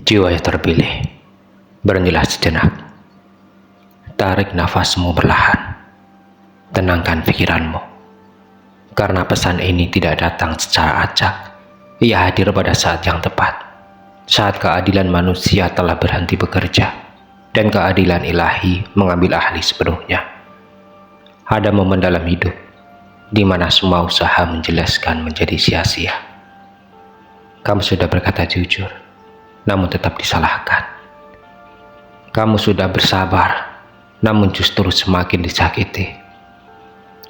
Jiwa yang terpilih, berhentilah sejenak. Tarik nafasmu perlahan. Tenangkan pikiranmu. Karena pesan ini tidak datang secara acak. Ia hadir pada saat yang tepat. Saat keadilan manusia telah berhenti bekerja dan keadilan ilahi mengambil alih sepenuhnya. Ada momen dalam hidup di mana semua usaha menjelaskan menjadi sia-sia. Kamu sudah berkata jujur, namun tetap disalahkan. Kamu sudah bersabar, namun justru semakin disakiti.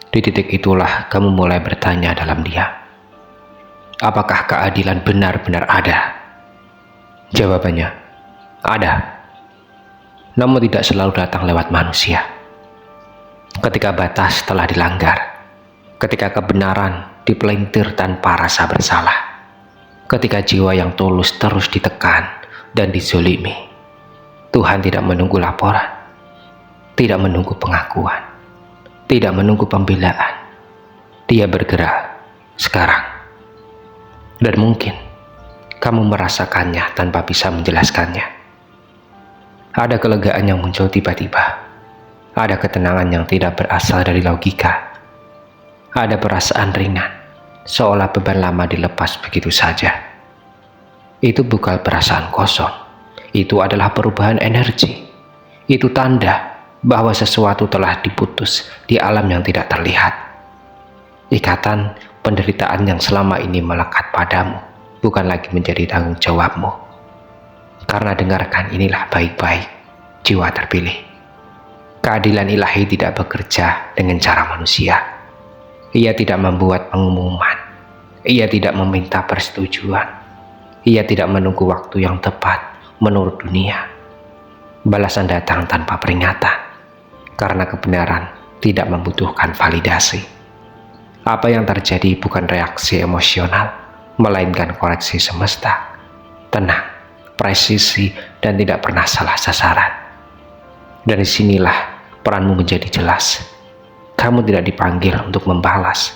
Di titik itulah kamu mulai bertanya dalam diam, apakah keadilan benar-benar ada? Jawabannya, ada. Namun tidak selalu datang lewat manusia. Ketika batas telah dilanggar, ketika kebenaran dipelintir tanpa rasa bersalah, ketika jiwa yang tulus terus ditekan dan dizolimi, Tuhan tidak menunggu laporan, tidak menunggu pengakuan, tidak menunggu pembelaan. Dia bergerak sekarang. Dan mungkin kamu merasakannya tanpa bisa menjelaskannya. Ada kelegaan yang muncul tiba-tiba. Ada ketenangan yang tidak berasal dari logika. Ada perasaan ringan, seolah beban lama dilepas begitu saja. Itu bukan perasaan kosong. Itu adalah perubahan energi. Itu tanda bahwa sesuatu telah diputus di alam yang tidak terlihat. Ikatan penderitaan yang selama ini melekat padamu bukan lagi menjadi tanggung jawabmu. Karena dengarkan inilah baik-baik, jiwa terpilih. Keadilan ilahi tidak bekerja dengan cara manusia. Ia tidak membuat pengumuman. Ia tidak meminta persetujuan. Ia tidak menunggu waktu yang tepat menurut dunia. Balasan datang tanpa peringatan, karena kebenaran tidak membutuhkan validasi. Apa yang terjadi bukan reaksi emosional, melainkan koreksi semesta. Tenang, presisi, dan tidak pernah salah sasaran. Dari sinilah peranmu menjadi jelas. Kamu tidak dipanggil untuk membalas.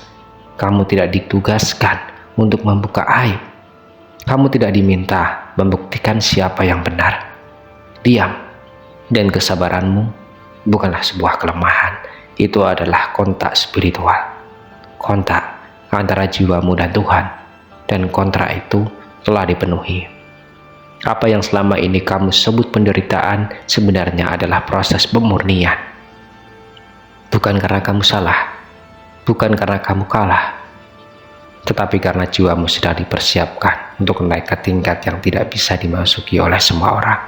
Kamu tidak ditugaskan untuk membuka aib. Kamu tidak diminta membuktikan siapa yang benar. Diam dan kesabaranmu bukanlah sebuah kelemahan. Itu adalah kontak spiritual. Kontak antara jiwamu dan Tuhan. Dan kontrak itu telah dipenuhi. Apa yang selama ini kamu sebut penderitaan sebenarnya adalah proses pemurnian. Bukan karena kamu salah, bukan karena kamu kalah, tetapi karena jiwamu sedang dipersiapkan untuk naik ke tingkat yang tidak bisa dimasuki oleh semua orang.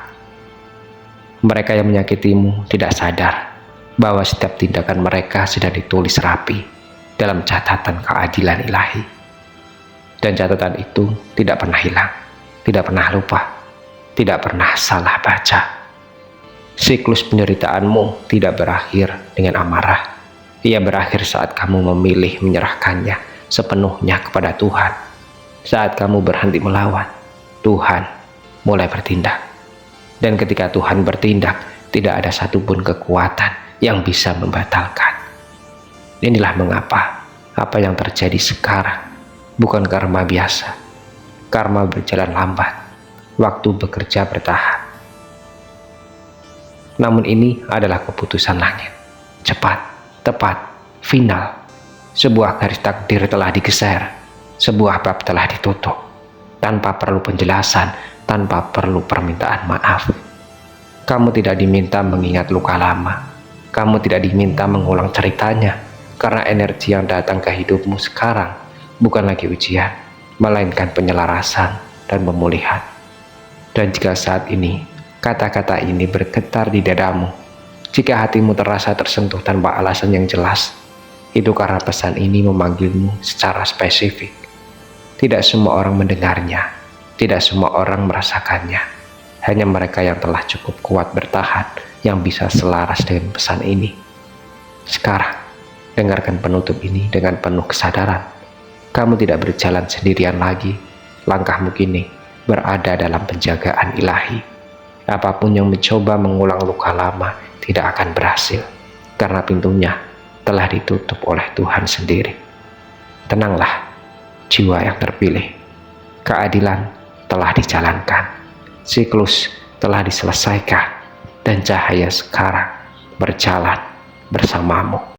Mereka yang menyakitimu tidak sadar bahwa setiap tindakan mereka sudah ditulis rapi dalam catatan keadilan ilahi. Dan catatan itu tidak pernah hilang, tidak pernah lupa, tidak pernah salah baca. Siklus penderitaanmu tidak berakhir dengan amarah. Ia berakhir saat kamu memilih menyerahkannya sepenuhnya kepada Tuhan. Saat kamu berhenti melawan, Tuhan mulai bertindak. Dan ketika Tuhan bertindak, tidak ada satupun kekuatan yang bisa membatalkan. Inilah mengapa apa yang terjadi sekarang bukan karma biasa. Karma berjalan lambat, waktu bekerja bertahan. Namun ini adalah keputusan langit. Cepat, tepat, final. Sebuah garis takdir telah digeser. Sebuah bab telah ditutup. Tanpa perlu penjelasan, tanpa perlu permintaan maaf. Kamu tidak diminta mengingat luka lama. Kamu tidak diminta mengulang ceritanya. Karena energi yang datang ke hidupmu sekarang bukan lagi ujian, melainkan penyelarasan dan pemulihan. Dan jika saat ini kata-kata ini bergetar di dadamu, jika hatimu terasa tersentuh tanpa alasan yang jelas, itu karena pesan ini memanggilmu secara spesifik. Tidak semua orang mendengarnya, tidak semua orang merasakannya. Hanya mereka yang telah cukup kuat bertahan yang bisa selaras dengan pesan ini. Sekarang, dengarkan penutup ini dengan penuh kesadaran. Kamu tidak berjalan sendirian lagi. Langkahmu kini berada dalam penjagaan ilahi. Apapun yang mencoba mengulang luka lama tidak akan berhasil, karena pintunya telah ditutup oleh Tuhan sendiri. Tenanglah, jiwa yang terpilih. Keadilan telah dijalankan. siklus telah diselesaikan dan cahaya sekarang berjalan bersamamu.